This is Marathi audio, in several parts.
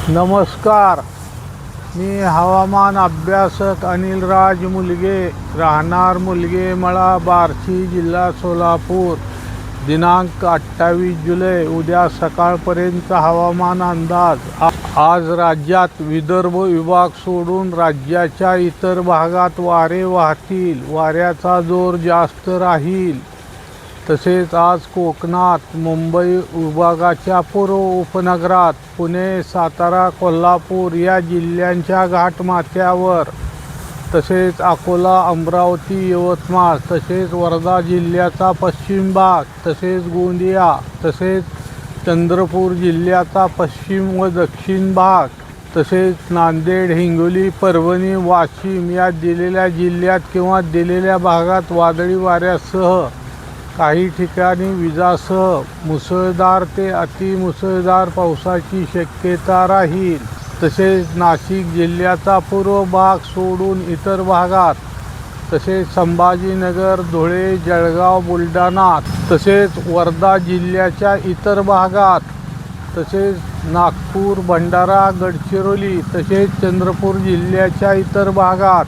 नमस्कार, मी हवामान अभ्यासक अनिलराज मुलगे, राहणार मुलगे मळा, बार्शी, जिल्हा सोलापूर. दिनांक 28 जुलै. उद्या सकाळपर्यंत हवामान अंदाज. आज राज्यात विदर्भ विभाग सोडून राज्याच्या इतर भागात वारे वाहतील. वाऱ्याचा जोर जास्त राहील. तसेच आज कोकणात, मुंबई विभागाच्या पूर्व उपनगरात, पुणे, सातारा, कोल्हापूर या जिल्ह्यांच्या घाटमाथ्यावर, तसेच अकोला, अमरावती, यवतमाळ, तसेच वर्धा जिल्ह्याचा पश्चिम भाग, तसेच गोंदिया, तसेच चंद्रपूर जिल्ह्याचा पश्चिम व दक्षिण भाग, तसेच नांदेड, हिंगोली, परभणी, वाशिम या दिलेल्या जिल्ह्यात किंवा दिलेल्या भागात वादळी वाऱ्यासह काही ठिकाणी विजासह मुसळधार ते अतिमुसळधार पावसाची शक्यता राहील. तसेच नाशिक जिल्ह्याचा पूर्व भाग सोडून इतर भागात, तसेच संभाजीनगर, धुळे, जळगाव, बुलढाणा, तसेच वर्धा जिल्ह्याच्या इतर भागात, तसेच नागपूर, भंडारा, गडचिरोली, तसेच चंद्रपूर जिल्ह्याच्या इतर भागात,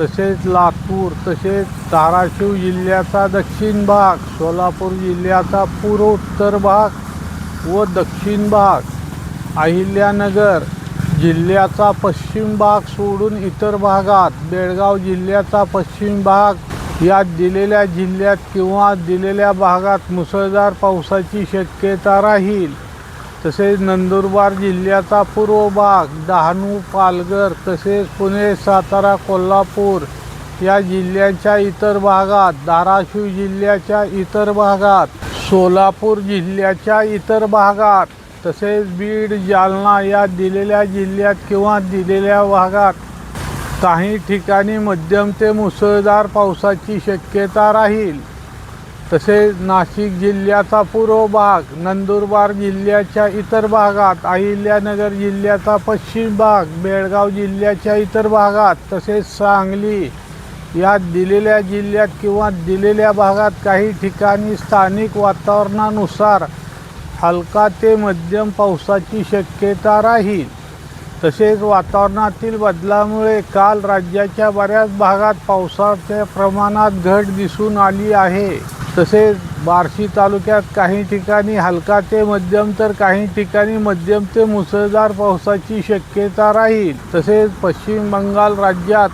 तसेच लातूर, तसेच धाराशिव जिल्ह्याचा दक्षिण भाग, सोलापूर जिल्ह्याचा पूर्व उत्तर भाग व दक्षिण भाग, अहिल्यानगर जिल्ह्याचा पश्चिम भाग सोडून इतर भागात, बेळगाव जिल्ह्याचा पश्चिम भाग या दिलेल्या जिल्ह्यात किंवा दिलेल्या भागात मुसळधार पावसाची शक्यता राहील. तसेच नंदुरबार जिल्ह्याचा पूर्व भाग, डहाणू, पालघर, तसेच पुणे, सातारा, कोल्हापूर या जिल्ह्यांच्या इतर भागात, धाराशिव जिल्ह्याच्या इतर भागात, सोलापूर जिल्ह्याच्या इतर भागात, तसेच बीड, जालना या दिलेल्या जिल्ह्यात किंवा दिलेल्या भागात काही ठिकाणी मध्यम ते मुसळधार पावसाची शक्यता राहील. तसेच नाशिक जिल्ह्याचा पूर्व भाग, नंदुरबार जिल्ह्याच्या इतर भागात, अहिल्यानगर जिल्ह्याचा पश्चिम भाग, बेळगाव जिल्ह्याच्या इतर भागात, तसेच सांगली या दिलेल्या जिल्ह्यात किंवा दिलेल्या भागात काही ठिकाणी स्थानिक वातावरणानुसार हलका ते मध्यम पावसाची शक्यता राहील. तसेच वातावरणातील बदलामुळे काल राज्याच्या बऱ्याच भागात पावसाच्या प्रमाणात घट दिसून आली आहे. तसेच बार्शी तालुक्यात काही ठिकाणी हलका ते मध्यम तर काही ठिकाणी मध्यम ते मुसळधार पावसाची शक्यता राहील. तसेच पश्चिम बंगाल राज्यात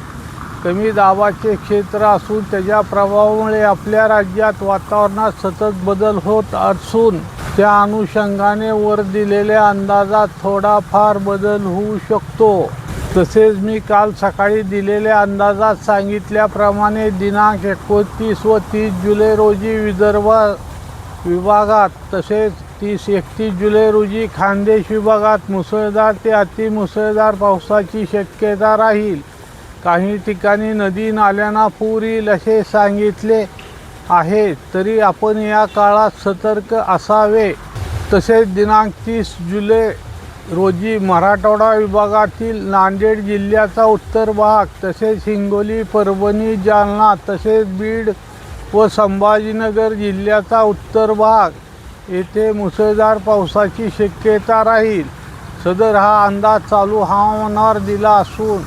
कमी दाबाचे क्षेत्र असून त्याच्या प्रभावामुळे आपल्या राज्यात वातावरणात सतत बदल होत असून त्या अनुषंगाने वर दिलेल्या अंदाजात थोडाफार बदल होऊ शकतो. तसेच मी काल सकाळी दिलेल्या अंदाजात सांगितल्याप्रमाणे दिनांक 29 व 30 जुलै रोजी विदर्भ विभागात, तसेच 30-31 जुलै रोजी खान्देश विभागात मुसळधार ते अतिमुसळधार पावसाची शक्यता राहील. काही ठिकाणी नदी नाल्यांना पूर येईल असे सांगितले आहे, तरी आपण या काळात सतर्क असावे. तसेच दिनांक 30 जुलै रोजी मराठवाडा विभागातील नांदेड जिल्ह्याचा उत्तर भाग, तसेच हिंगोली, परभणी, जालना, तसेच बीड व संभाजीनगर जिल्ह्याचा उत्तर भाग येथे मुसळधार पावसाची शक्यता राहील. सदर हा अंदाज चालू हवामानावर दिला असून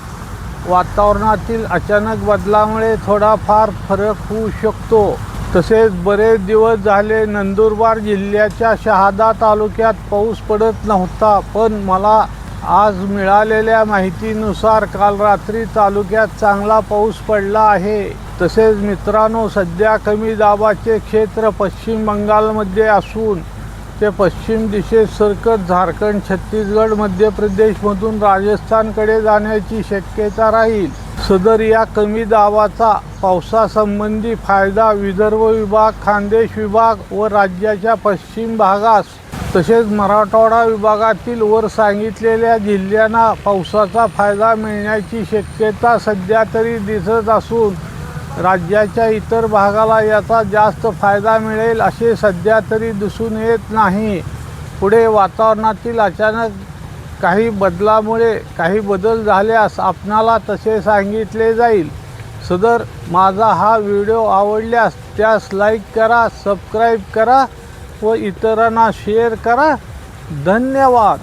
वातावरणातील अचानक बदलामुळे थोडाफार फरक होऊ शकतो. तसेच बरेच दिवस झाले नंदुरबार जिल्ह्याच्या शहादा तालुक्यात पाऊस पडत नव्हता, पण मला आज मिळालेल्या माहितीनुसार काल रात्री तालुक्यात चांगला पाऊस पडला आहे. तसेच मित्रांनो, सध्या कमी दाबाचे क्षेत्र पश्चिम बंगालमध्ये असून ते पश्चिम दिशेत सरकत झारखंड, छत्तीसगड, मध्य प्रदेशमधून राजस्थानकडे जाण्याची शक्यता राहील. सदर या कमी दाबाचा पावसासंबंधी फायदा विदर्भ विभाग, खान्देश विभाग व राज्याच्या पश्चिम भागास, तसेच मराठवाडा विभागातील वर सांगितलेल्या जिल्ह्यांना पावसाचा फायदा मिळण्याची शक्यता सध्या तरी दिसत असून राज्याच्या इतर भागाला याचा जास्त फायदा मिळेल असे सध्या तरी दिसून येत नाही. पुढे वातावरणातील अचानक काही बदलामुळे काही बदल झाल्यास आपणाला तसे सांगितले जाईल. सदर माझा हा व्हिडिओ आवडल्यास त्यास लाईक करा, सबस्क्राईब करा व इतरांना शेअर करा. धन्यवाद.